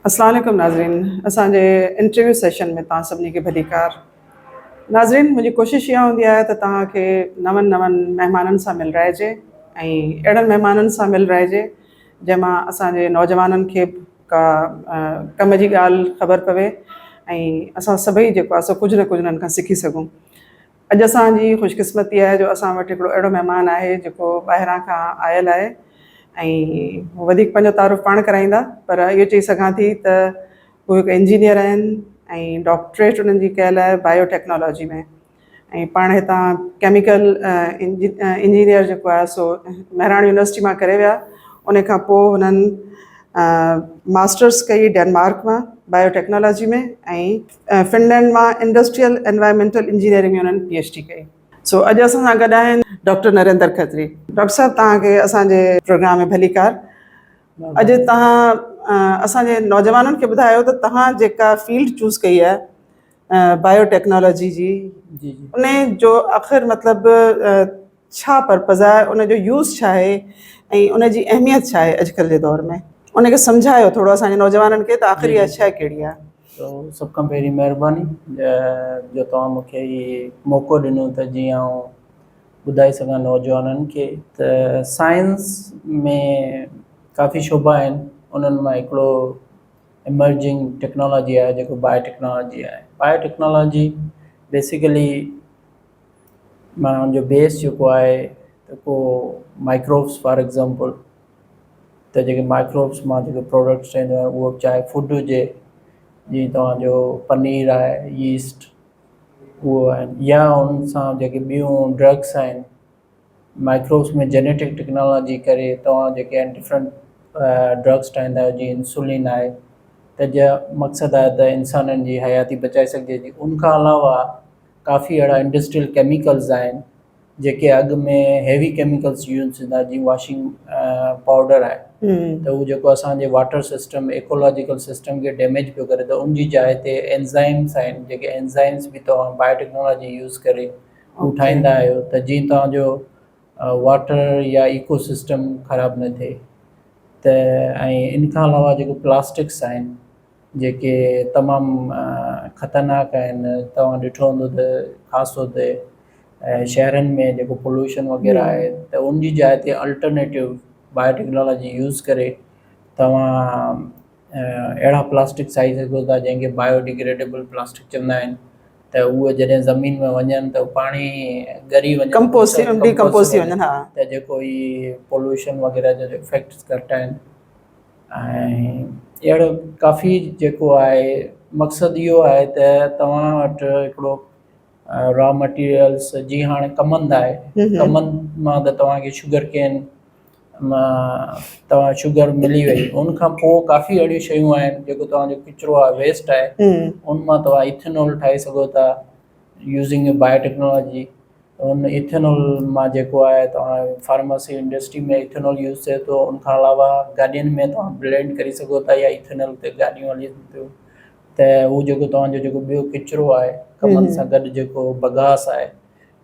अस्सलाम वालेकुम नाज़रीन, असांजे इंटरव्यू सेशन में तव्हां सभिनी खे भलीकार। नाज़रीन, मुंहिंजी कोशिशि इहा हूंदी आहे त तव्हांखे नवनि महिमाननि सां मिलराइजे ऐं अहिड़नि महिमाननि सां मिलराइजे जंहिंमां असांजे नौजवाननि खे का कम जी ॻाल्हि ख़बर पवे ऐं असां सभई जेको आहे सो कुझु न कुझु उन्हनि खां सिखी सघूं। अॼु असांजी ख़ुशकिस्मती आहे जो असां वटि हिकिड़ो अहिड़ो महिमान आहे जेको ॿाहिरां खां आयल आहे ऐं वधीक पंहिंजो तारुफ़ पाण कराईंदा, पर इहो चई सघां थी त उहे हिकु इंजीनियर आहिनि ऐं डॉक्टरेट उन्हनि जी कयल आहे बायोटेक्नोलॉजी में ऐं पाण हितां केमिकल इंजीनियर जेको आहे सो महिराण यूनिवर्सिटी मां करे विया। उन खां पोइ हुननि मास्टर्स कई डेनमार्क मां बायोटेक्नोलॉजी में ऐं फिनलैंड मां इंडस्ट्रियल एनवायरमेंटल इंजीनियरिंग में उन्हनि PhD कई। सो अॼु असां सां गॾु आहिनि डॉक्टर नरेंद्र खत्री। डॉक्टर साहब, तव्हांखे असांजे प्रोग्राम में भलीकार। अॼु तव्हां असांजे नौजवाननि खे ॿुधायो त तव्हां जेका फील्ड चूज़ कई आहे बायोटेक्नोलॉजी जी, उन जो आख़िर मतिलबु छा पर्पज़ आहे, उन जो यूज़ छा आहे ऐं उन जी अहमियत छा आहे अॼुकल्ह जे दौर में? उनखे सम्झायो थोरो असांजे नौजवाननि खे त आख़िर इहा शइ कहिड़ी आहे। तो सभ खां पहिरीं महिरबानी जो तव्हां मूंखे हीउ मौक़ो ॾिनो त जीअं आउं ॿुधाए सघां नौजवाननि खे त साइंस में काफ़ी शोबा आहिनि। उन्हनि मां हिकिड़ो इमर्जिंग टेक्नोलॉजी आहे जेको बायोटेक्नोलॉजी आहे। बायोटेक्नोलॉजी बेसिकली माना जो बेस जेको आहे त को माइक्रोब्स फॉर एग्ज़ाम्पल, त जेके माइक्रोब्स मां जेके प्रोडक्ट्स ठहींदो आहे उहो चाहे फूड हुजे, जीअं तव्हांजो पनीर आहे, यीस्ट, उहो आहिनि, या उन सां जेके ॿियूं ड्रग्स आहिनि माइक्रोब्स में जेनेटिक टेक्नोलॉजी करे तव्हां जेके आहिनि डिफरेंट ड्रग्स ठाहींदा आहियो, जीअं इंसुलिन आहे, त जा मक़सदु आहे त इंसाननि जी हयाती बचाए सघिजे थी। उनखां अलावा काफ़ी अहिड़ा इंडस्ट्रियल केमिकल्स आहिनि जेके अॻु में हेवी केमिकल्स यूज़ थींदा, जीअं वॉशिंग पाउडर आहे, त उहो जेको असांजे वाटर सिस्टम इकोलॉजिकल सिस्टम खे डैमेज पियो करे, त उन जी जाइ ते एंज़ाइम्स आहिनि, जेके एंज़ाइम्स बि तव्हां बायोटेक्नोलॉजी यूज़ करे उहो ठाहींदा आहियो त जीअं तव्हांजो वाटर या इको सिस्टम ख़राबु न थिए। त ऐं इन खां अलावा जेको प्लास्टिक्स आहिनि जेके तमामु ख़तरनाक आहिनि, तव्हां ॾिठो हूंदो त ख़ासि तौर ते शहरनि में जेको पोल्यूशन वग़ैरह आहे, त उन जी जाइ ते अल्टरनेटिव बायोटेक्नोलॉजी यूज़ करे तव्हां अहिड़ा प्लास्टिक ठाहे सघो था जंहिंखे बायोडिग्रेडेबल प्लास्टिक चवंदा आहिनि, त उहे जॾहिं ज़मीन में वञनि त पाणी ॻरी वञे, त जेको ई पोल्यूशन वग़ैरह जो इफेक्ट्स घटि आहिनि। ऐं अहिड़ो काफ़ी जेको आहे मक़सदु इहो आहे त तव्हां वटि हिकिड़ो रॉ मटीरियल्स जीअं हाणे कमंद आहे, कमंद मां त तव्हांखे शुगर केन मां तव्हां शुगर मिली वई, उनखां पोइ काफ़ी अहिड़ियूं शयूं आहिनि जेको तव्हांजो किचिरो आहे, वेस्ट आहे, उन मां तव्हां इथेनॉल ठाहे सघो था यूज़िंग बायोटेक्नोलॉजी। उन इथेनॉल मां जेको आहे तव्हां फार्मेसी इंडस्ट्री में इथेनॉल यूज़ थिए थो। उनखां अलावा गाॾियुनि में तव्हां ब्लेंड करे सघो था या इथेनॉल ते गाॾियूं हली थियूं, त उहो जेको तव्हांजो जेको ॿियो किचिरो आहे कमनि सां गॾु जेको बगास आहे,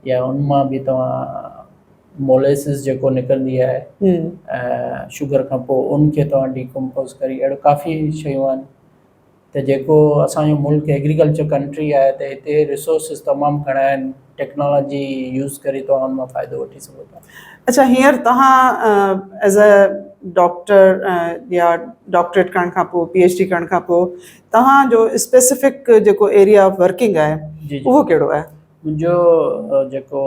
या उन मां बि तव्हां मोलेसिस जेको निकिरंदी आहे शुगर खां पोइ, उनखे तव्हां डीकम्पोज़ करे, अहिड़ो काफ़ी शयूं आहिनि। त जेको असांजो मुल्क एग्रीकल्चर कंट्री आहे त हिते रिसोर्सिस तमामु घणा आहिनि, टेक्नोलॉजी यूज़ करे तव्हां उन मां फ़ाइदो वठी सघो था। अच्छा, हींअर तव्हां एज़ अ डॉक्टर या डॉक्टरेट करण खां पोइ PhD करण खां पोइ तव्हांजो स्पेसिफिक जेको एरिया ऑफ वर्किंग आहे उहो कहिड़ो आहे? मुंहिंजो जेको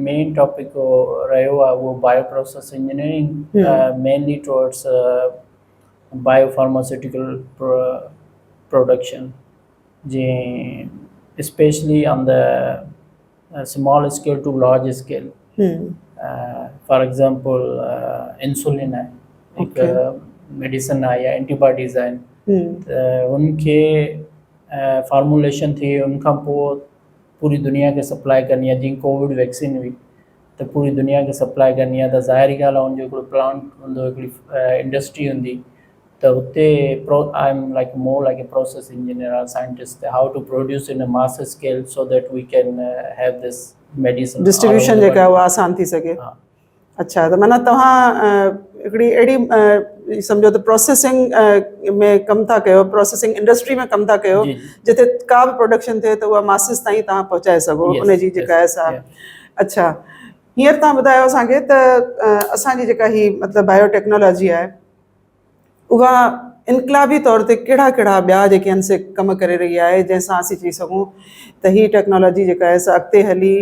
मेन टॉपिक रहियो आहे उहो bio process engineering, mainly towards biopharmaceutical production, जीअं specially on the small scale to large scale. For example insulin आहे, हिकु मेडिसिन आहे, या एंटीबॉडीज़ आहिनि, त उनखे फार्मुलेशन थी उनखां पोइ पूरी दुनिया खे सप्लाई करणी आहे। जीअं कोविड वैक्सीन हुई त पूरी दुनिया खे सप्लाई करणी आहे, त ज़ाहिरी ॻाल्हि आहे हुनजो हिकिड़ो प्लांट हूंदो, हिकिड़ी इंडस्ट्री हूंदी, त हुते I am like more like a process engineer और scientist, how to produce in a mass scale so that we can have this medicine distribution जेका उहा आसान थी सघे। अच्छा, त माना तव्हां हिकिड़ी अहिड़ी सम्झो त प्रोसेसिंग में कमु था कयो, प्रोसेसिंग इंडस्ट्री में कमु था कयो, जिथे का बि प्रोडक्शन थिए त उहा मासिस ताईं तव्हां पहुचाए सघो उनजी जेका आहे सा। अच्छा, हींअर तव्हां ॿुधायो असांखे त असांजी जेका ही मतिलबु बायोटेक्नोलॉजी आहे उहा इनकलाबी तौर ते कहिड़ा कहिड़ा ॿिया जेके आहिनि से कमु करे रही आहे जंहिंसां असीं चई सघूं त हीअ टेक्नोलॉजी जेका आहे सा अॻिते हली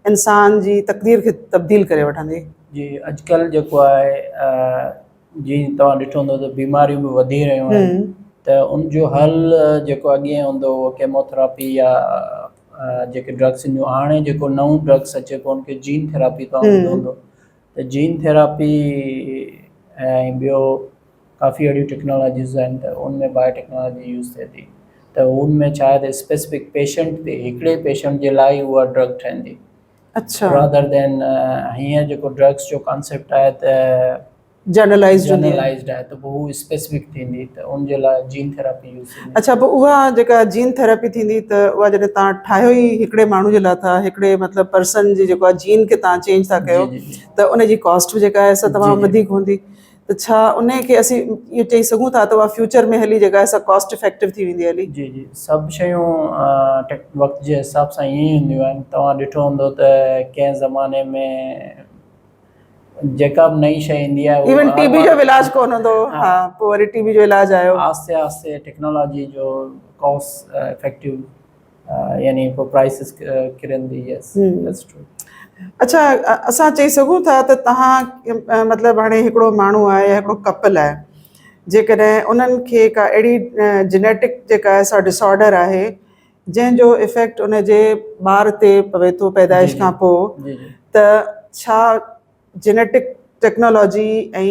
इंसान जी तक़दीर खे तब्दील करे वठंदी? जी, अॼुकल्ह जेको आहे जीअं तव्हां ॾिठो हूंदो त बीमारियूं बि वधी रहियूं आहिनि, त उनजो हल जेको अॻे हूंदो उहो केमोथेरापी या जेके ड्रग्स ईंदियूं, हाणे जेको नओं ड्रग्स अचे पियो उनखे जीन थेरापी तव्हां ॿुधो हूंदो, त जीन थेरापी ऐं ॿियो काफ़ी अहिड़ियूं टेक्नोलॉजीज़ आहिनि त उनमें बायोटेक्नोलॉजी यूज़ थिए थी। त उनमें छा आहे त स्पेसिफिक पेशेंट ते, हिकिड़े पेशेंट जे लाइ उहा ड्रग ठहंदी। अच्छा, रादर देन हीअं जेको ड्रग्स जो कॉन्सेप्ट आहे त जनरलाइज्ड आहे, त पोइ हू स्पेसिफिक थींदी, त उनजे लाइ जीन थेरापी यूज़ थींदी। अच्छा, पोइ उहा जेका जीन थेरापी थींदी त उहा जॾहिं तव्हां ठाहियो ई हिकिड़े माण्हू जे लाइ था, हिकिड़े मतिलबु पर्सन जी जेको आहे जीन खे तव्हां चेंज था कयो, त उनजी कॉस्ट बि जेका आहे सा तमामु वधीक हूंदी, त छा उनखे असीं इहो चई सघूं था त उहा फ्यूचर में हली जेका आहे सा कॉस्ट इफेक्टिव थी वेंदी हली? जी जी, सभु शयूं वक़्त जे हिसाब सां ईअं ई हूंदियूं आहिनि। तव्हां ॾिठो हूंदो त कंहिं ज़माने में जेका बि नई शइ ईंदी आहे, इवन टीबी जो इलाज कोन हूंदो, हा, पोइ वरी टीबी जो इलाज आयो, आस्ते आस्ते टेक्नोलॉजी जो कॉस्ट इफेक्टिव यानी पोइ प्राइसिस किरंदी। यस, दैट्स ट्रू। अच्छा, असां चई सघूं था त तव्हां मतिलबु हाणे हिकिड़ो माण्हू आहे या हिकिड़ो कपल आहे, जेकॾहिं उन्हनि खे का अहिड़ी जेनेटिक जेका आहे सा डिसऑर्डर आहे जंहिंजो इफेक्ट उनजे ॿार ते पवे थो पैदाइश खां पोइ, त छा जेनेटिक टेक्नोलॉजी ऐं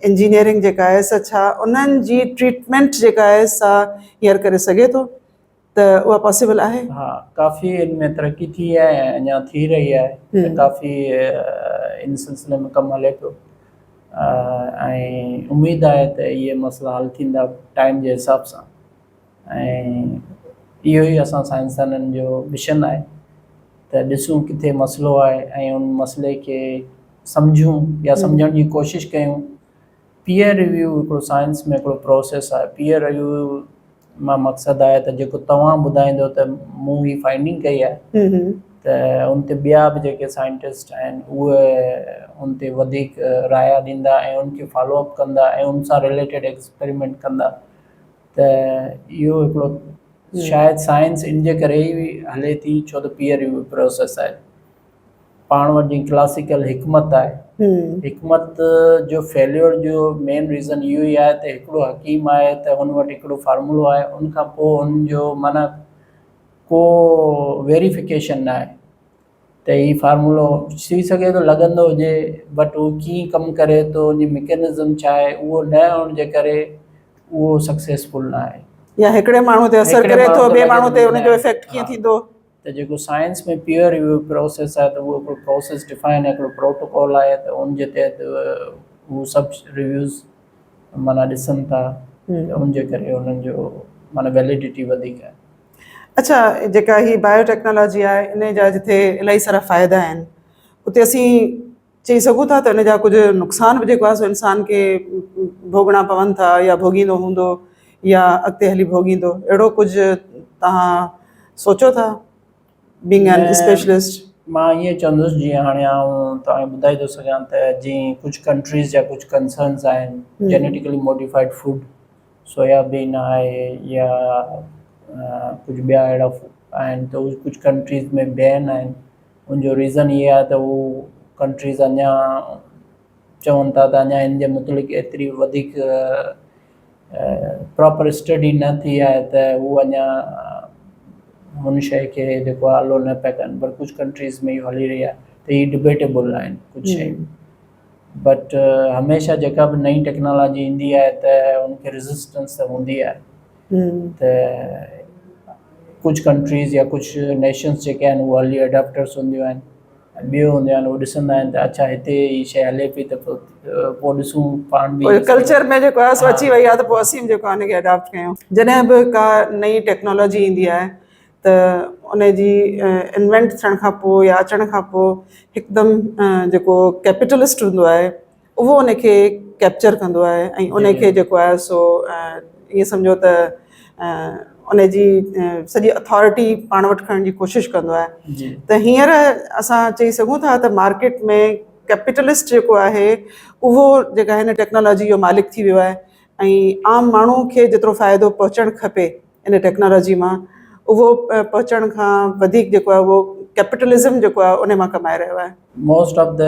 इंजीनियरिंग जेका आहे सा छा उन्हनि जी ट्रीटमेंट जेका आहे सा हींअर करे सघे थो, त उहा पॉसिबल आहे? हा, काफ़ी इनमें तरक़ी थी आहे ऐं अञा थी रही आहे, त काफ़ी इन सिलसिले में कमु हले पियो, ऐं उमेदु आहे त इहे मसइला हल थींदा टाइम जे हिसाब सां। ऐं इहो ई असां साइंसदाननि जो मिशन आहे त ॾिसूं किथे मसइलो आहे ऐं उन मसइले खे सम्झूं या सम्झण जी कोशिशि कयूं। पीयर रिव्यू हिकिड़ो साइंस में हिकिड़ो प्रोसेस आहे। पीयर रिव्यू मां मक़सदु आहे त जेको तव्हां ॿुधाईंदो त मूं ही फाइंडिंग कई आहे, त उन ते ॿिया बि जेके साइंटिस्ट आहिनि उहे उन ते वधीक राया ॾींदा ऐं उनखे फॉलोअप कंदा ऐं उन सां रिलेटेड एक्सपेरिमेंट कंदा। त इहो हिकिड़ो शायदि साइंस इन जे करे ई हले थी छो त पीयर रिव्यू प्रोसेस आहे। पाण वटि जीअं क्लासिकल हिकमत आहे, हिकमत जो फेल्योर जो मेन रीज़न इहो ई आहे त हिकिड़ो हकीम आहे त हुन वटि हिकिड़ो फार्मूलो आहे, उनखां पोइ हुनजो माना को वेरिफिकेशन न आहे त हीउ फार्मूलो थी सघे थो लॻंदो हुजे, बट उहो कीअं कमु करे थो, उनजी मैकेनिज़म छा आहे, उहो न हुअण जे करे उहो सक्सेसफुल न आहे। या हिकिड़े माण्हू ते असरु करे थो, ॿिए माण्हू ते उनजो इफेक्ट कीअं थींदो। त जेको साइंस में पीयर रिव्यू प्रोसेस आहे त उहो हिकिड़ो प्रोसेस डिफाइन आहे, हिकिड़ो प्रोटोकॉल आहे, त उनजे तहत उहो सभु रिव्यूज़ माना ॾिसनि था, त उनजे करे उन्हनि जो माना वैलिडिटी वधीक आहे। अच्छा, जेका ही बायोटेक्नोलॉजी आहे इन जा जिथे इलाही सारा फ़ाइदा आहिनि, उते असीं चई सघूं था त इन जा कुझु नुक़सान बि जेको आहे सो इंसान खे भोगणा पवनि था या भोगींदो हूंदो या अॻिते हली भोगींदो, अहिड़ो कुझु तव्हां सोचो था बीइंग एन स्पेशलिस्ट? मां ईअं चवंदुसि जीअं हाणे आउं तव्हांखे ॿुधाए थो सघां त जीअं कुझु कंट्रीज़ जा कुझु कंसर्न्स आहिनि, जेनेटिकली मॉडिफाइड फूड, सोयाबीन आहे या कुझु ॿिया अहिड़ा आहिनि, त उहे कुझु कंट्रीज़ में बैन आहिनि। उनजो रीज़न इहे आहे त उहो कंट्रीज़ अञा चवनि था त अञा इन जे मुतलिक़ एतिरी वधीक प्रॉपर स्टडी न थी आहे त उहो अञा हुन शइ खे जेको आहे अलो न पिया कनि, पर कुझु कंट्रीज़ में इहो हली रही आहे त हीअ डिबेटेबल आहिनि कुझु शयूं। बट हमेशह जेका बि नई टेक्नोलॉजी ईंदी आहे त उनखे रेज़िस्टेंस त हूंदी आहे, त कुझु कंट्रीज़ या कुझु नेशन्स जेके आहिनि उहे अर्ली अडॉप्टर्स हूंदियूं आहिनि, ॿियो हूंदियूं आहिनि उहे ॾिसंदा आहिनि त अच्छा हिते हीअ शइ हले पई त पोइ ॾिसूं पाण बि कल्चर में जेको आहे सो अची वई आहे त पोइ असीं जेको आहे उनखे अडॉप्ट कयूं। जॾहिं बि का नई टेक्नोलॉजी ईंदी आहे त उनजी इन्वेंट थियण खां पोइ या अचण खां पोइ हिकदमि जेको कैपिटलिस्ट हूंदो आहे उहो उनखे कैप्चर कंदो आहे ऐं उनखे जेको आहे सो ईअं सम्झो त उनजी सॼी अथॉरिटी पाण वटि खणण जी कोशिशि कंदो आहे। त हींअर असां चई सघूं था त मार्केट में कैपिटलिस्ट जेको आहे उहो जेका आहे न टेक्नोलॉजी जो मालिक थी वियो आहे ऐं आम माण्हू खे जेतिरो फ़ाइदो पहुचणु खपे इन टेक्नोलॉजी मां उहो पहुचण खां वधीक जेको आहे उहो कैपिटलिज़म जेको आहे उन मां कमाए रहियो आहे। Most of the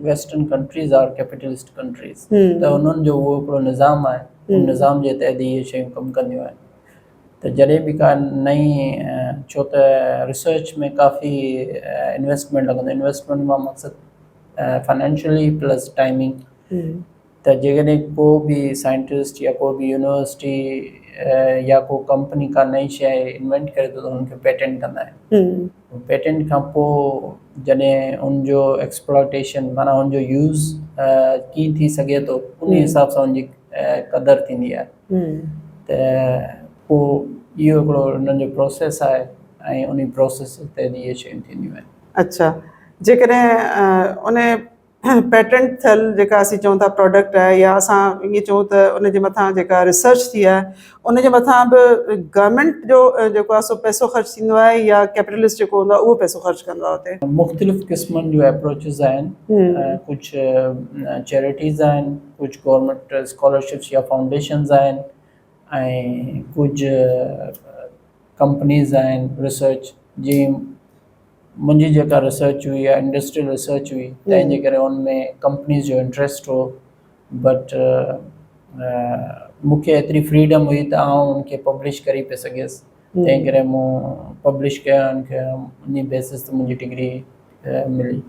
western countries are capitalist countries. त उन्हनि जो उहो हिकिड़ो निज़ाम आहे, उन निज़ाम जे तहत इहे शयूं कमु कंदियूं आहिनि। त जॾहिं बि का नई छो त रिसर्च में काफ़ी इन्वेस्टमेंट लॻंदो, इन्वेस्टमेंट मां मक़सदु फाइनेंशियली प्लस टाइमिंग। त जेकॾहिं को बि साइंटिस्ट या को बि यूनिवर्सिटी या को कंपनी का नई शइ इन्वेंट करे थो त हुनखे पेटेंट कंदा आहिनि। पेटेंट खां पोइ जॾहिं उनजो एक्सप्लॉटेशन माना उनजो यूज़ कीअं थी सघे थो उन हिसाब सां उनजी क़दुरु थींदी आहे। त पोइ इहो हिकिड़ो उन्हनि जो प्रोसेस आहे ऐं उन प्रोसेस ते इहे शयूं थींदियूं आहिनि। अच्छा, जेकॾहिं उन पेटेंट थियल जेका असीं चऊं था प्रोडक्ट आहे या असां ईअं चऊं त उनजे मथां जेका रिसर्च थी आहे उनजे मथां बि गवर्नमेंट जो जेको आहे सो पैसो ख़र्च थींदो आहे या कैपिटलिस्ट जेको हूंदो आहे उहो पैसो ख़र्च कंदो आहे हुते? मुख़्तलिफ़ क़िस्मनि जूं एप्रोचिस आहिनि। कुझु चैरिटीज़ आहिनि, कुझु गवर्नमेंट स्कॉलरशिप्स या फाउंडेशन्स आहिनि ऐं कुझु कंपनीज़ आहिनि रिसर्च जी। मुंहिंजी जेका रिसर्च हुई या इंडस्ट्रियल रिसर्च हुई तंहिंजे करे उनमें कंपनीज़ जो इंट्रस्ट हो, बट मूंखे एतिरी फ्रीडम हुई त आउं उनखे पब्लिश करे पियो सघियसि। तंहिं करे मूं पब्लिश कया उनखे, उन बेसिस ते मुंहिंजी डिग्री मिली।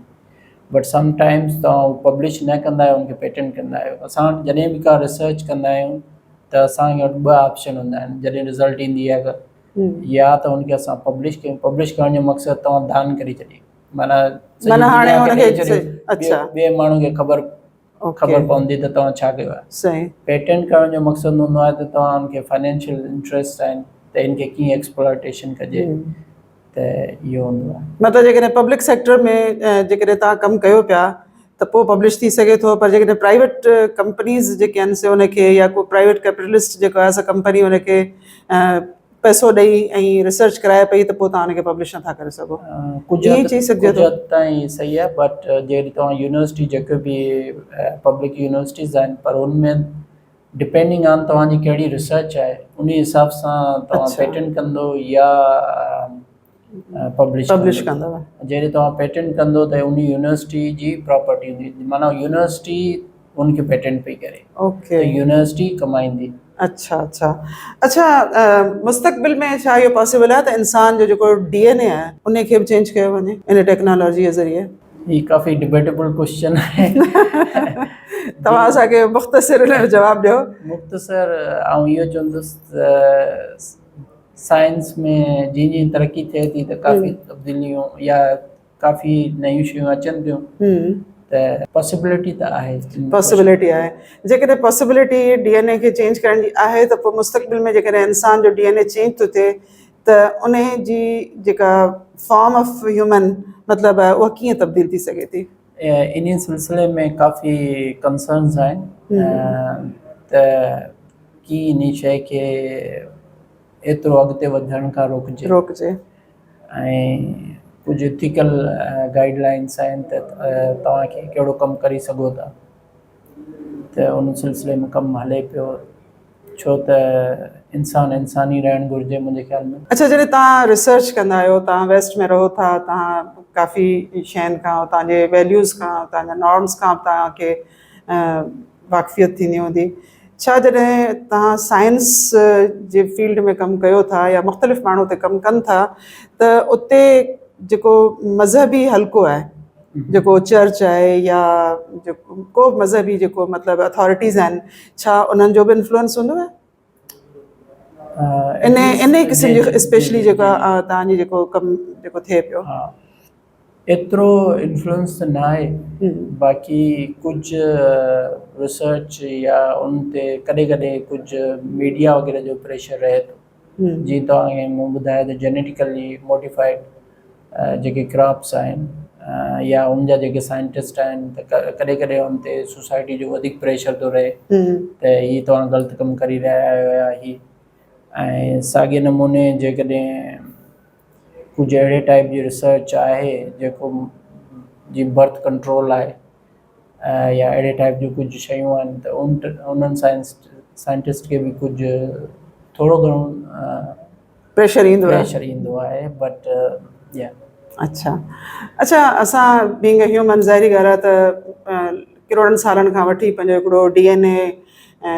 बट समटाइम्स तव्हां पब्लिश न कंदा आहियो, उनखे पेटेंट कंदा आहियो। असां जॾहिं बि का रिसर्च कंदा आहियूं त असांखे वटि ॿ ऑप्शन हूंदा आहिनि जॾहिं रिज़ल्ट ईंदी आहे या त उनखे असां पब्लिश कयूं। पब्लिश करण जो मक़सदु तव्हां दान करे छॾी, माना हाणे ॿिए माण्हू खे ख़बर पवंदी त तव्हां छा कयो आहे। पेटेंट करण जो मक़सदु हूंदो आहे त तव्हां उनखे फाइनेंशियल इंट्रस्ट आहिनि त इनखे कीअं एक्सप्लॉटेशन कजे, त इहो हूंदो आहे। मतिलबु जेकॾहिं पब्लिक सेक्टर में जेकॾहिं तव्हां कमु कयो पिया त पोइ पब्लिश थी सघे थो, पर जेकॾहिं प्राइवेट कंपनीज़ जेके आहिनि से उनखे या को प्राइवेट कैपिटलिस्ट जेको आहे सा कंपनी उनखे पैसो ॾेई ऐं रिसर्च कराए पई त पोइ तव्हां उनखे पब्लिश नथा करे सघो। कुझु हद ताईं सही आहे, बट जहिड़ी तव्हां यूनिवर्सिटी जेके बि पब्लिक यूनिवर्सिटीज़ आहिनि पर उनमें डिपेंडिंग ऑन तव्हांजी कहिड़ी रिसर्च आहे उन हिसाब सां तव्हां पेटेंट कंदो या पब्लिश कंदो। जहिड़ी तव्हां पेटेंट कंदो त उन यूनिवर्सिटी जी प्रॉपर्टी हूंदी, माना यूनिवर्सिटी उनखे पेटेंट पई करे, त यूनिवर्सिटी कमाईंदी। अच्छा, मुस्तक़बिल में छा इहो पॉसिबल आहे त इंसान जो जेको DNA आहे उनखे बि चेंज कयो वञे इन टेक्नोलॉजी जे ज़रिए? हीउ काफ़ी डिबेटेबल क्वेश्चन आहे। तव्हां असांखे मुख़्तसिर हुन जो जवाबु ॾियो। मुख़्तसिर आउं इहो चवंदुसि साइंस में जीअं जीअं तरक़ी थिए थी त काफ़ी तब्दीलियूं या काफ़ी नयूं शयूं अचनि थियूं, त पॉसिबिलिटी त आहे। पॉसिबिलिटी आहे। जेकॾहिं पॉसिबिलिटी DNA खे चेंज करण जी आहे त पोइ मुस्तक़बिल में जेकॾहिं इंसान जो DNA चेंज थो थिए त उन जी जेका फॉर्म ऑफ ह्यूमन मतिलबु आहे उहा कीअं तब्दील थी सघे थी? इन सिलसिले में काफ़ी कंसर्न्स आहिनि त की इन शइ खे एतिरो अॻिते वधण खां रोकजे ऐं कुझु इथिकल गाइडलाइंस आहिनि त तव्हांखे कहिड़ो कमु करे सघो था, त उन सिलसिले में कमु हले पियो, छो त इंसानी रहणु घुरिजे मुंहिंजे ख़्याल में। अच्छा, जॾहिं तव्हां रिसर्च कंदा आहियो, तव्हां वेस्ट में रहो था, तव्हां काफ़ी शयुनि खां तव्हांजे वैल्यूज़ खां तव्हांजा नॉर्म्स खां तव्हांखे वाक़फ़ियत थींदी हूंदी। छा जॾहिं तव्हां साइंस जे फील्ड में कमु कयो था या मुख़्तलिफ़ माण्हू ते कमु कनि था त उते जेको मज़हबी हल्को आहे, जेको चर्च आहे या जेको को बि मज़हबी जेको मतिलबु अथॉरिटीज़ आहिनि, छा उन्हनि जो बि इन्फ्लुएंस हूंदो आहे इन क़िस्म जी स्पेशली जेका तव्हांजी जेको कमु जेको थिए पियो? एतिरो इन्फ्लुएंस त न आहे, बाक़ी कुझु रिसर्च या उन ते कॾहिं कॾहिं कुझु मीडिया वग़ैरह जो प्रेशर रहे थो। जीअं तव्हांखे मूं ॿुधायो त जेनेटिकली मॉडिफाइड जेके क्रॉप्स आहिनि या उनजा जेके साइंटिस्ट आहिनि त कॾहिं कॾहिं उन ते सोसाइटी जो वधीक प्रेशर थो रहे त हीअ तव्हां ग़लति कमु करे रहिया आहियो या ही। ऐं साॻिए नमूने जेकॾहिं कुझु अहिड़े टाइप जी रिसर्च आहे जेको जीअं बर्थ कंट्रोल आहे या अहिड़े टाइप जूं कुझु शयूं आहिनि त उन्हनि साइंटिस्ट खे बि कुझु थोरो घणो प्रेशर ईंदो आहे बट या। अच्छा असां बीइंग अ ह्यूमन ज़ाहिरी ॻाल्हि आहे त करोड़नि सालनि खां वठी पंहिंजो हिकिड़ो DNA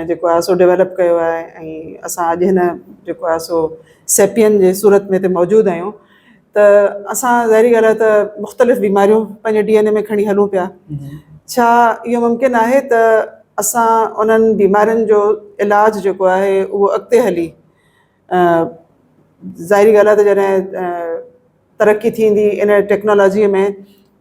जेको आहे सो डेवलप कयो आहे ऐं असां अॼु हिन जेको आहे सो सेपियन जे सूरत में हिते मौजूदु आहियूं त असां ज़ाहिरी ॻाल्हि आहे त मुख़्तलिफ़ बीमारियूं पंहिंजे DNA में खणी हलूं पिया। छा इहो मुमकिन आहे त असां उन्हनि बीमारियुनि जो इलाजु जेको आहे उहो अॻिते हली ज़ाहिरी ॻाल्हि आहे त जॾहिं तरक़ी थींदी इन टेक्नोलॉजीअ में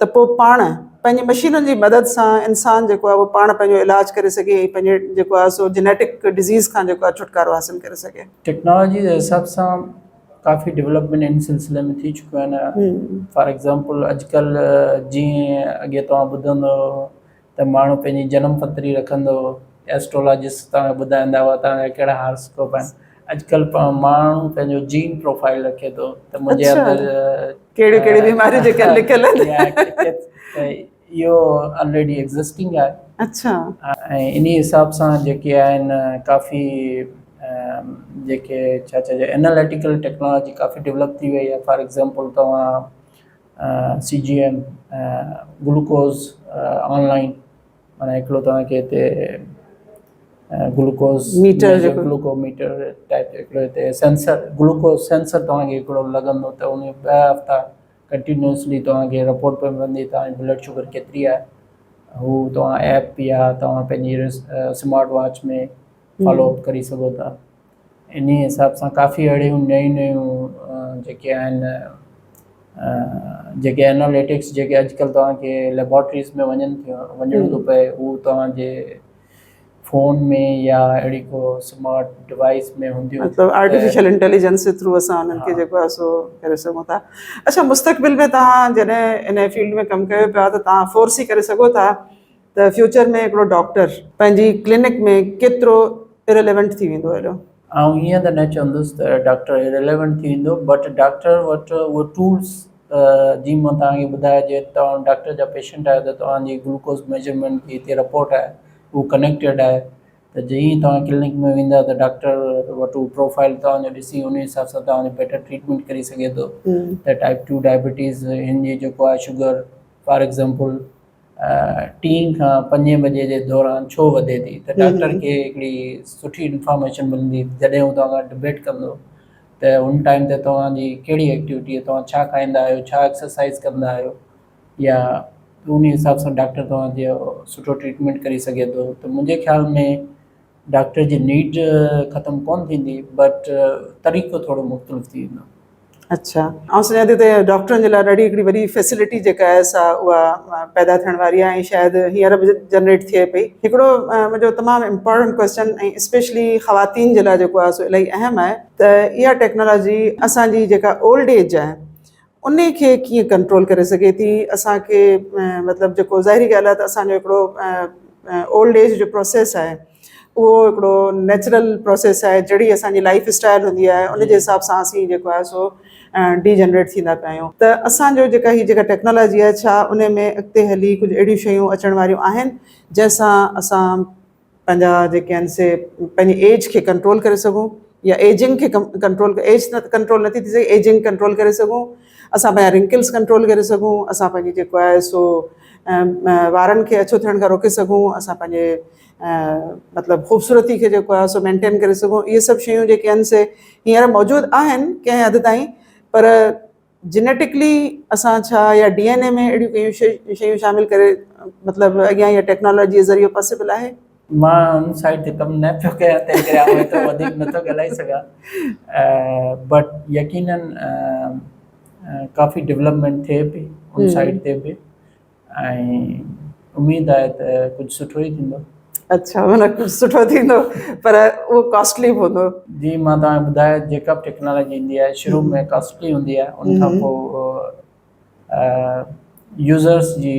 त पोइ पाण पंहिंजी मशीनुनि जी मदद सां इंसानु जेको आहे उहो पाण पंहिंजो इलाजु करे सघे ऐं पंहिंजे जेको आहे सो जेनेटिक डिज़ीज़ खां जेको आहे छुटकारो हासिलु करे सघे। टेक्नोलॉजी जे हिसाब सां काफ़ी डेवलपमेंट इन सिलसिले में थी चुकियो आहिनि। फॉर एग्ज़ाम्पल अॼुकल्ह जीअं अॻे तव्हां ॿुधंदो त माण्हू पंहिंजी जनम पत्री रखंदो, एस्ट्रोलॉजिस्ट तव्हांखे ॿुधाईंदा हुआ तव्हांजा कहिड़ा हारोस्कोप आहिनि। अॼुकल्ह माण्हू पंहिंजो जीन प्रोफाइल रखे थो त मुंहिंजे अंदरि कहिड़ी बीमारियूं जेके लिखियल आहिनि इहो ऑलरेडी एग्ज़िस्टिंग आहे। अच्छा ऐं इन हिसाब सां जेके आहिनि काफ़ी जेके छा चइजे एनालिटिकल टेक्नोलॉजी काफ़ी डेवलप थी वई आहे। फॉर एग्ज़ाम्पल तव्हां CGM ग्लूकोज़ ऑनलाइन माना हिकिड़ो तव्हांखे हिते ग्लूकोमीटर टाइप हिकिड़ो हिते सेंसर ग्लूकोज सेंसर तव्हांखे हिकिड़ो लॻंदो त उन 2 हफ़्ता कंटिन्यूसली तव्हांखे रिपोर्ट पे मिलंदी तव्हांजी ब्लड शुगर केतिरी आहे। हू तव्हां ऐप या तव्हां पंहिंजी स्मार्ट वॉच में फॉलोअप करे सघो था। इन हिसाब सां काफ़ी अहिड़ियूं नयूं जेके आहिनि जेके एनालिटिक्स जेके अॼुकल्ह तव्हांखे लेबॉरेटरीज़ में वञणो थो पए उहो तव्हांजे फ़ोन में या अहिड़ी को स्मार्ट डिवाइस में हूंदियूं। मतिलबु आर्टिफिशियल इंटेलिजेंस जे थ्रू असां उन्हनि खे जेको आहे सो करे सघूं था। अच्छा मुस्तक़बिल में तव्हां जॾहिं इन फील्ड में कमु कयो पिया त तव्हां फोर्स ई करे सघो था त फ्यूचर में हिकिड़ो डॉक्टर पंहिंजी क्लिनिक में केतिरो इरेलेवेंट थी वेंदो हेॾो? ऐं ईअं त न चवंदुसि त डॉक्टर इरेलेवेंट थी वेंदो बट डॉक्टर वटि उहे टूल्स जीअं मां तव्हांखे ॿुधाया जे तव्हां डॉक्टर जा पेशेंट आहियो त तव्हांजी ग्लूकोज मेजरमेंट जी हिते रिपोर्ट आहे उहो कनेक्टेड आहे त जीअं तव्हां क्लिनिक में वेंदा त डॉक्टर वटि उहो प्रोफाइल तव्हांजो ॾिसी उन हिसाब सां तव्हांजो बेटर ट्रीटमेंट करे सघे थो त टाइप 2 डायबिटीज़ हिन जी जेको आहे शुगर फॉर एग्ज़ाम्पल 3 खां 5 बजे जे दौरान छो वधे थी त डॉक्टर खे हिकिड़ी सुठी इंफॉर्मेशन मिलंदी जॾहिं हू तव्हां डिबेट कंदो त उन टाइम ते तव्हांजी कहिड़ी एक्टिविटी आहे, तव्हां छा खाईंदा आहियो, छा एक्सरसाइज कंदा आहियो या उन हिसाब सां डॉक्टर तव्हांजो सुठो ट्रीटमेंट करे सघे थो। त मुंहिंजे ख़्याल में डॉक्टर जी नीड ख़तमु कोन थींदी बट तरीक़ो थोरो मुख़्तलिफ़ थी वेंदो। अच्छा ऐं सम्झां थी त डॉक्टरनि जे लाइ ॾाढी हिकिड़ी वॾी फैसिलिटी जेका आहे सा उहा पैदा थियण वारी आहे ऐं शायदि हींअर बि जनरेट थिए पई। हिकिड़ो मुंहिंजो तमामु इम्पोर्टेंट क्वेश्चन ऐं स्पेशली ख़वातीन जे लाइ जेको आहे सो इलाही अहम आहे त इहा टेक्नोलॉजी असांजी जेका ओल्ड एज आहे उन खे कीअं कंट्रोल करे सघे थी। असांखे मतिलबु जेको ज़ाहिरी ॻाल्हि आहे त असांजो हिकिड़ो ओल्ड एज जो प्रोसेस आहे उहो हिकिड़ो नेचुरल प्रोसेस आहे जहिड़ी असांजी लाइफ स्टाइल हूंदी आहे उन जे हिसाब सां असीं जेको आहे सो डीजनरेट थींदा पिया आहियूं। त असांजो जेका टेक्नोलॉजी आहे छा उन में अॻिते हली कुझु अहिड़ियूं शयूं अचण वारियूं आहिनि जंहिंसां असां पंहिंजा जेके आहिनि से पंहिंजी एज खे कंट्रोल करे सघूं या एजिंग खे एज कंट्रोल नथी थी सघे एजिंग कंट्रोल करे सघूं, असां पंहिंजा रिंकल्स कंट्रोल करे सघूं, असां पंहिंजी जेको आहे सो वारनि खे अछो थियण खां रोके सघूं, असां पंहिंजे मतिलबु ख़ूबसूरती खे जेको आहे सो मेंटेन करे सघूं। इहे सभु शयूं जेके आहिनि से हींअर मौजूदु आहिनि कंहिं हद ताईं पर जेनेटिकली असां छा या DNA में अहिड़ियूं कयूं शयूं शामिलु करे मतिलबु अॻियां इहा टेक्नोलॉजी जे ज़रिए पॉसिबल आहे? मां हुन साइड ते कमु न पियो कयां तंहिं करे आउं त वधीक नथो ॻाल्हाए सघां बट यकीनन काफ़ी डेवलपमेंट थिए पई उन साइड ते बि ऐं उमेद आहे त कुझु सुठो ई थींदो। अच्छा माना कुझु सुठो थींदो पर उहो कॉस्टली हूंदो। जी मां तव्हांखे ॿुधायो जेका बि टेक्नोलॉजी ईंदी आहे शुरू में कॉस्टली हूंदी आहे उन खां पोइ यूज़र्स जी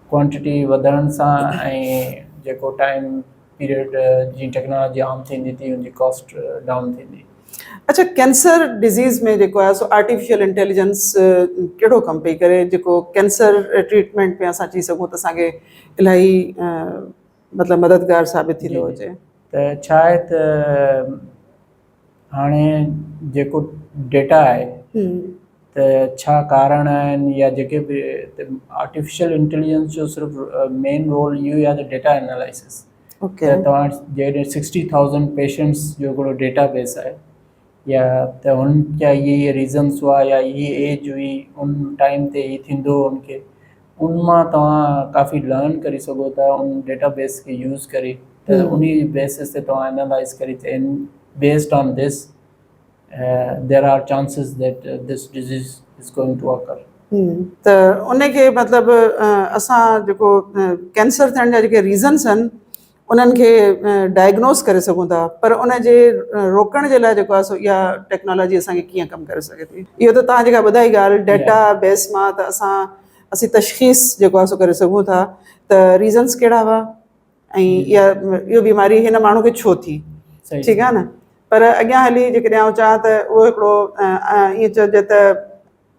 क्वांटिटी वधण सां ऐं जेको टाइम पीरियड जी टेक्नोलॉजी आम थींदी थी उनजी कॉस्ट डाउन थींदी। अच्छा, कैंसर डिज़ीज़ में जेको आहे सो आर्टिफिशियल इंटेलिजेंस कहिड़ो कमु पई करे जेको कैंसर ट्रीटमेंट में असां चई सघूं त असांखे इलाही मतिलबु मददगार साबित थींदो हुजे? त छा आहे त हाणे जेको डेटा आहे त छा कारण आहिनि या जेके बि आर्टिफिशियल इंटेलिजेंस जो सिर्फ़ु मेन रोल इहो ई आहे त डेटा एनालिसिस। ओके, त तव्हां जॾहिं 60,000 पेशेंट्स जो हिकिड़ो डेटाबेस आहे या त हुननि जा इहे रीज़न्स हुआ या इहे एज हुई उन टाइम ते इहे थींदो हुनखे, उन मां तव्हां काफ़ी लर्न करे सघो था उन डेटाबेस खे यूज़ करे। त उन बेसिस ते तव्हां एनालाइज़ करे त based on this there are chances that this disease is going to occur. त उनखे मतिलबु असां जेको कैंसर थियण जा जेके रीज़न्स आहिनि उन्हनि खे डायग्नोस करे सघूं था, पर उनजे रोकण जे लाइ जेको आहे सो इहा टेक्नोलॉजी असांखे कीअं कमु करे सघे थी? इहो त तव्हां जेका ॿुधाई ॻाल्हि डेटा बेस मां त असीं तशख़ीस जेको आहे सो करे सघूं था त रीज़न्स कहिड़ा हुआ ऐं इहो बीमारी हिन माण्हू खे छो थी, ठीकु आहे न? पर अॻियां हली जेकॾहिं आउं चाहियां त उहो हिकिड़ो ईअं चइजे त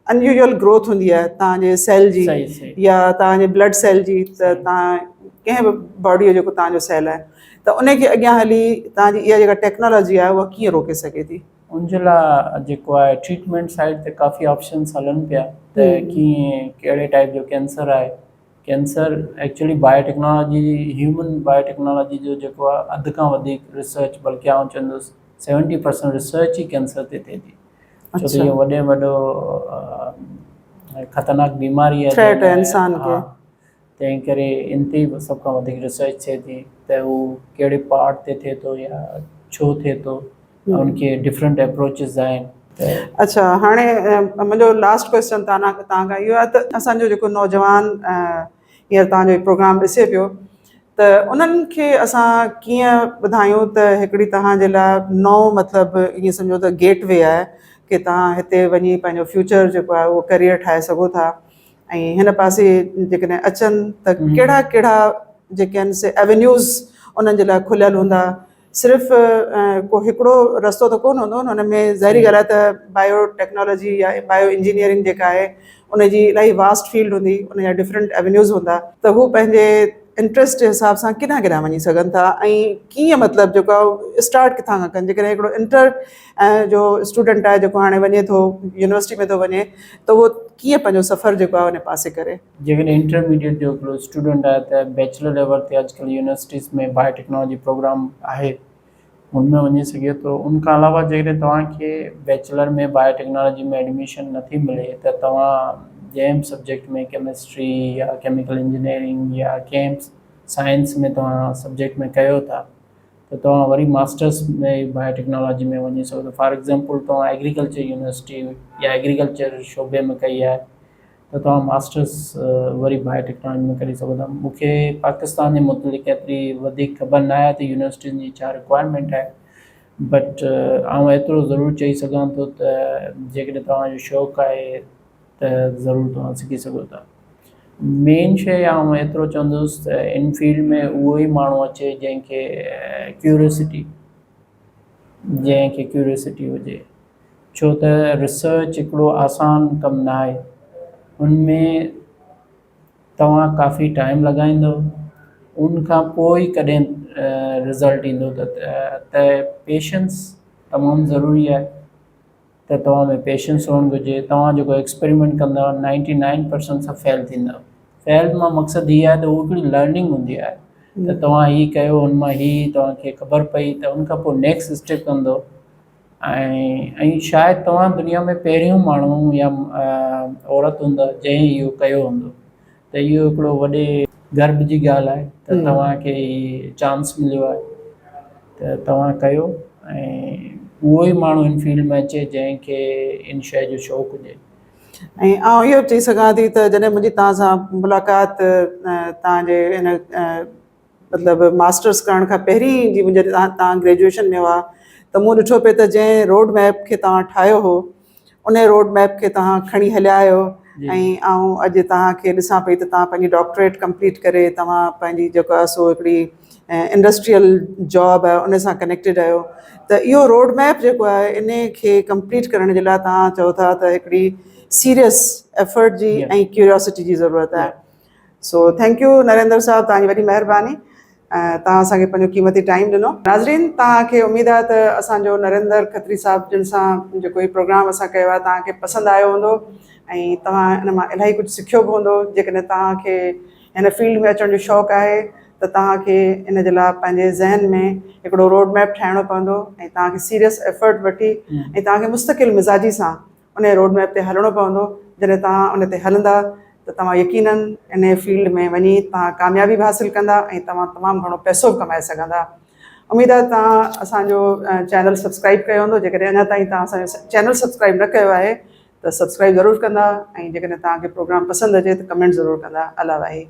अनयूजुअल ग्रोथ हूंदी आहे तव्हांजे सेल जी या तव्हांजे ब्लड सेल जी, त तव्हां कंहिं बि बॉडी जो जेको तव्हांजो सेल आहे त उनखे अॻियां हली तव्हांजी इहा जेका टेक्नोलॉजी आहे उहा कीअं रोके सघे थी? उनजे लाइ जेको आहे ट्रीटमेंट साइड ते काफ़ी ऑप्शन्स हलनि पिया त कीअं कहिड़े टाइप जो कैंसर आहे। Cancer actually biotechnology human biotechnology जो जेको आहे अधु खां वधीक रिसर्च, बल्कि आउं चवंदुसि 70% रिसर्च ई कैंसर ते थिए थी, छो त इहो वॾो ख़तरनाक बीमारी आहे इंसान खे, तंहिं करे इन ते ई सभ खां वधीक रिसर्च थिए थी त हू कहिड़े पार्ट ते थिए थो या छो थिए थो, उनखे डिफरेंट अप्रोचिस आहिनि। अच्छा, हाणे मुंहिंजो लास्ट क्वेश्चन तव्हां खां इहो आहे त असांजो जेको नौजवान हींअर तव्हांजो प्रोग्राम ॾिसे पियो त उन्हनि खे असां कीअं ॿुधायूं त हिकिड़ी तव्हांजे लाइ नओं मतिलबु ईअं सम्झो त गेटवे आहे कि तव्हां हिते वञी पंहिंजो फ्यूचर जेको आहे उहो करियर ठाहे सघो था ऐं हिन पासे जेकॾहिं अचनि त कहिड़ा कहिड़ा जेके आहिनि से एवेन्यूज़ उन्हनि जे लाइ खुलियल हूंदा? सिर्फ़ु को हिकिड़ो रस्तो त कोन हूंदो न, हुन में ज़ाहिरी ॻाल्हि आहे त बायोटेक्नोलॉजी या बायो इंजीनियरिंग जेका आहे उनजी इलाही वास्ट फील्ड हूंदी, उनजा डिफरेंट एवेन्यूज़ हूंदा, त हू पंहिंजे इंट्रस्ट जे हिसाब सां किथां किथां वञी सघनि था ऐं कीअं मतिलबु जेको आहे स्टार्ट किथां खां कनि? जेकॾहिं हिकिड़ो इंटर जो स्टूडेंट आहे जेको हाणे वञे थो यूनिवर्सिटी में थो वञे त उहो कीअं पंहिंजो सफ़र जेको आहे उन पासे करे? जेकॾहिं इंटरमीडिएट जो हिकिड़ो स्टूडेंट आहे त बैचलर लेवल ते अॼुकल्ह यूनिवर्सिटीज़ में बायोटेक्नोलॉजी प्रोग्राम आहे, उनमें वञी सघे थो। उनखां अलावा जेकॾहिं तव्हांखे बैचलर में बायोटेक्नोलॉजी में एडमिशन नथी मिले त तव्हां जंहिं सब्जेक्ट में केमिस्ट्री या केमिकल इंजीनियरिंग या कंहिं साइंस में तव्हां सब्जेक्ट में कयो था त तव्हां वरी मास्टर्स में बायोटेक्नोलॉजी में वञी सघो था। फॉर एग्ज़ाम्पल तव्हां एग्रीकल्चर यूनिवर्सिटी या एग्रीकल्चर शोबे में कई आहे त तव्हां मास्टर्स वरी बायोटेक्नोलॉजी में करे सघो था। मूंखे पाकिस्तान जे मुतलिक़ एतिरी वधीक ख़बर न आहे त यूनिवर्सिटियुनि जी छा रिक्वायरमेंट आहे, बट आउं एतिरो ज़रूरु चई सघां थो त जेकॾहिं तव्हांजो शौक़ु आहे त ज़रूरु तव्हां सिखी सघो था। मेन शइ आउं एतिरो चवंदुसि त इन फील्ड में उहो ई माण्हू अचे जंहिंखे क्यूरियोसिटी हुजे, छो त रिसर्च हिकिड़ो आसान कमु न आहे। उनमें तव्हां काफ़ी टाइम लॻाईंदो, उनखां पोइ ई कॾहिं रिज़ल्ट ईंदो त पेशेंस तमामु ज़रूरी आहे त तव्हां में पेशेंस हुअणु घुरिजे। तव्हां जेको एक्सपेरिमेंट कंदव 99% सां फेल थींदव। फेल मां मक़सदु हीअ आहे त उहा हिकिड़ी लर्निंग हूंदी आहे त तव्हां हीअ कयो, हुन मां हीअ तव्हांखे ख़बर पई त उनखां पोइ नेक्स्ट स्टेप कंदो ऐं शायदि तव्हां दुनिया में पहिरियों माण्हू या औरत हूंदा जंहिं इहो कयो हूंदो, त इहो हिकिड़ो वॾे गर्व जी ॻाल्हि आहे त तव्हांखे चांस मिलियो आहे त तव्हां कयो ऐं उहो ई माण्हू इन फील्ड में अचे जंहिंखे इन शइ जो शौक़ु हुजे। ऐं आउं इहो चई सघां थी त जॾहिं मुंहिंजी तव्हां सां मुलाक़ात तव्हांजे हिन मतिलबु मास्टर्स करण खां पहिरीं जी मुंहिंजे तव्हां ग्रेजुएशन में हुआ त मूं ॾिठो पिए त जंहिं रोड मैप खे तव्हां ठाहियो हो उन रोड मैप खे तव्हां खणी हलिया आहियो ऐं अॼु तव्हांखे ॾिसां पई त तव्हां पंहिंजी डॉक्टरेट कंप्लीट करे तव्हां पंहिंजी जेको आहे सो हिकिड़ी इंडस्ट्रियल जॉब आहे उन सां कनेक्टेड आहियो त इहो रोड मैप जेको आहे इन खे कंप्लीट करण जे लाइ तव्हां चओ था त हिकिड़ी सीरियस एफर्ट जी ऐं क्यूरियोसिटी जी ज़रूरत आहे सो थैंक यू नरेंद्र साहब तव्हांजी वॾी महिरबानी तव्हां असांखे पंहिंजो क़ीमती टाइम ॾिनो नाज़रीन तव्हांखे उमेदु आहे त असांजो नरेंद्र खत्री साहब जिन सां जेको हीउ प्रोग्राम असां कयो आहे तव्हांखे पसंदि आयो हूंदो ऐं तव्हां इन मां इलाही कुझु सिखियो बि हूंदो जेकॾहिं तव्हांखे हिन फील्ड में अचण जो शौक़ु आहे त तव्हांखे इन जे लाइ पंहिंजे ज़हन में हिकिड़ो रोड मैप ठाहिणो पवंदो ऐं तव्हांखे सीरियस एफर्ट वठी ऐं तव्हांखे मुस्तक़िल मिज़ाजी सां उन रोड मैप ते हलणो पवंदो जॾहिं तव्हां उन ते हलंदा त तव्हां यकीनन इन फील्ड में वञी तव्हां कामयाबी बि हासिलु कंदा ऐं तव्हां तमामु घणो पैसो बि कमाए सघंदा उमेदु आहे तव्हां असांजो चैनल सब्सक्राइब कयो हूंदो जेकॾहिं अञा ताईं तव्हां असांजो चैनल सब्सक्राइब न कयो आहे त सब्सक्राइब ज़रूरु कंदा ऐं जेकॾहिं तव्हांखे प्रोग्राम पसंदि अचे त कमेंट ज़रूरु कंदा अला वाहे